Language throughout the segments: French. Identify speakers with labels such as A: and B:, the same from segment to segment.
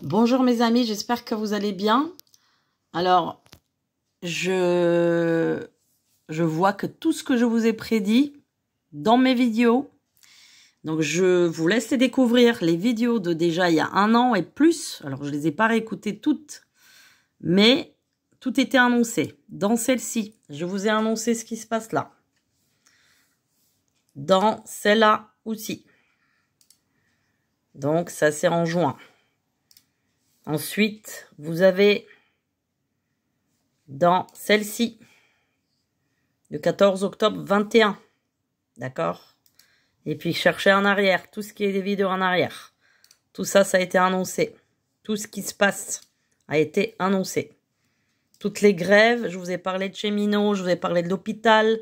A: Bonjour mes amis, j'espère que vous allez bien. Alors, je vois que tout ce que je vous ai prédit dans mes vidéos, donc je vous laisse découvrir les vidéos de déjà il y a 1 an et plus. Alors, je ne les ai pas réécoutées toutes, mais tout était annoncé. Dans celle-ci, je vous ai annoncé ce qui se passe là. Dans celle-là aussi. Donc, ça c'est en juin. Ensuite, vous avez dans celle-ci, le 14 octobre 21. D'accord? Et puis, cherchez en arrière, tout ce qui est des vidéos en arrière. Tout ça, ça a été annoncé. Tout ce qui se passe a été annoncé. Toutes les grèves, je vous ai parlé de cheminots, je vous ai parlé de l'hôpital,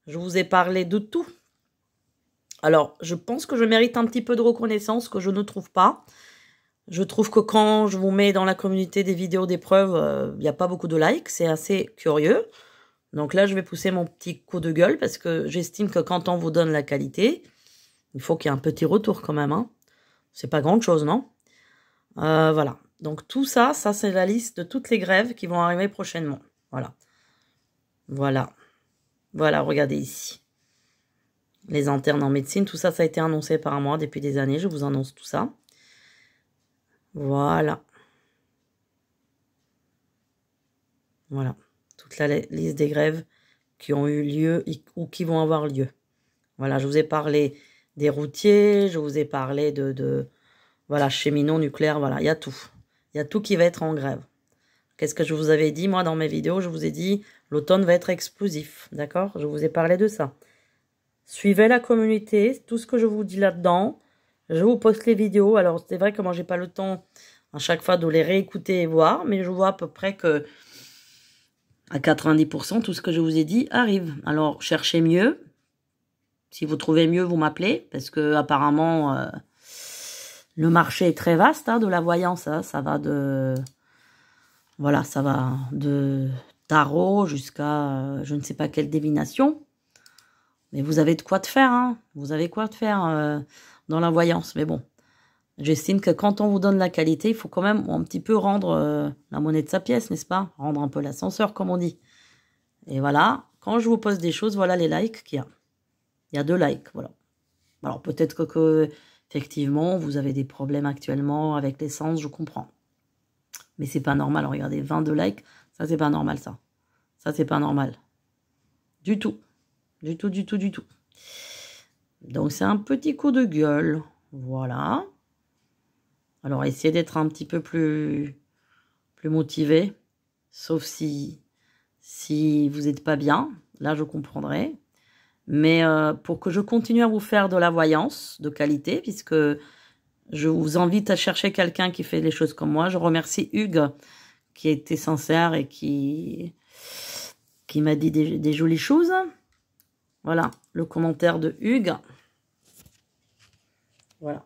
A: je vous ai parlé de tout. Alors, je pense que je mérite un petit peu de reconnaissance que je ne trouve pas. Je trouve que quand je vous mets dans la communauté des vidéos d'épreuves, il n'y a pas beaucoup de likes. C'est assez curieux. Donc là, je vais pousser mon petit coup de gueule parce que j'estime que quand on vous donne la qualité, il faut qu'il y ait un petit retour quand même. Hein. C'est pas grande chose, non? Voilà. Donc tout ça, c'est la liste de toutes les grèves qui vont arriver prochainement. Voilà. Voilà. Voilà, regardez ici. Les internes en médecine, tout ça, ça a été annoncé par moi depuis des années. Je vous annonce tout ça. Voilà. Voilà. Toute la liste des grèves qui ont eu lieu ou qui vont avoir lieu. Voilà, je vous ai parlé des routiers, je vous ai parlé voilà, cheminots, nucléaires, voilà, il y a tout. Il y a tout qui va être en grève. Qu'est-ce que je vous avais dit, moi, dans mes vidéos? Je vous ai dit, l'automne va être explosif, d'accord? Je vous ai parlé de ça. Suivez la communauté, tout ce que je vous dis là-dedans. Je vous poste les vidéos. Alors, c'est vrai que moi, j'ai pas le temps à chaque fois de les réécouter et voir, mais je vois à peu près que à 90%, tout ce que je vous ai dit arrive. Alors, cherchez mieux. Si vous trouvez mieux, vous m'appelez, parce que apparemment, le marché est très vaste hein, de la voyance. Hein, ça va de... Voilà, ça va de tarot jusqu'à je ne sais pas quelle divination. Mais vous avez de quoi te faire, hein. Vous avez quoi te faire dans la voyance. Mais bon, j'estime que quand on vous donne la qualité, il faut quand même un petit peu rendre la monnaie de sa pièce, n'est-ce pas? Rendre un peu l'ascenseur, comme on dit. Et voilà, quand je vous pose des choses, voilà les likes qu'il y a. Il y a 2 likes, voilà. Alors peut-être que effectivement, vous avez des problèmes actuellement avec l'essence, je comprends. Mais c'est pas normal, regardez, 22 likes, ça c'est pas normal ça. Ça c'est pas normal. Du tout. Du tout, du tout, du tout. Donc c'est un petit coup de gueule. Voilà. Alors essayez d'être un petit peu plus motivé. Sauf si vous n'êtes pas bien. Là je comprendrai. Mais pour que je continue à vous faire de la voyance de qualité, puisque je vous invite à chercher quelqu'un qui fait les choses comme moi. Je remercie Hugues, qui a été sincère et qui m'a dit des jolies choses. Voilà, le commentaire de Hugues. Voilà.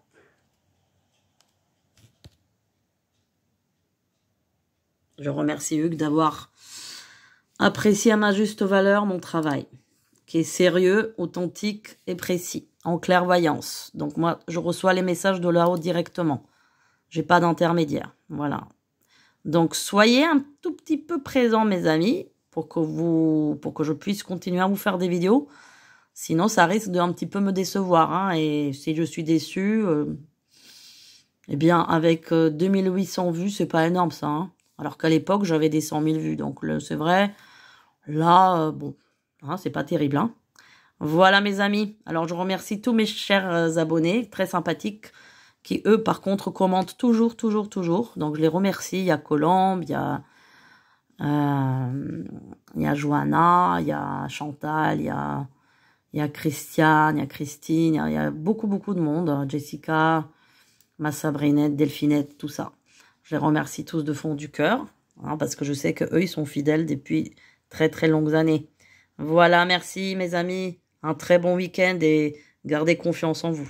A: Je remercie Hugues d'avoir apprécié à ma juste valeur mon travail, qui est sérieux, authentique et précis, en clairvoyance. Donc moi, je reçois les messages de là-haut directement. J'ai pas d'intermédiaire. Voilà. Donc soyez un tout petit peu présents, mes amis, pour que je puisse continuer à vous faire des vidéos. Sinon, ça risque de un petit peu me décevoir. Hein, et si je suis déçue, eh bien, avec 2800 vues, c'est pas énorme, ça. Hein. Alors qu'à l'époque, j'avais des 100 000 vues. Donc, c'est vrai, là, bon, hein, c'est pas terrible. Hein. Voilà, mes amis. Alors, je remercie tous mes chers abonnés, très sympathiques, qui, eux, par contre, commentent toujours. Donc, je les remercie. Il y a Colombe, il y a Johanna, il y a Chantal, il y a Christiane, il y a Christine, il y a beaucoup de monde. Jessica, ma Sabrinette, Delphinette, tout ça. Je les remercie tous de fond du cœur, hein, parce que je sais qu'eux, ils sont fidèles depuis très longues années. Voilà, merci mes amis. Un très bon week-end et gardez confiance en vous.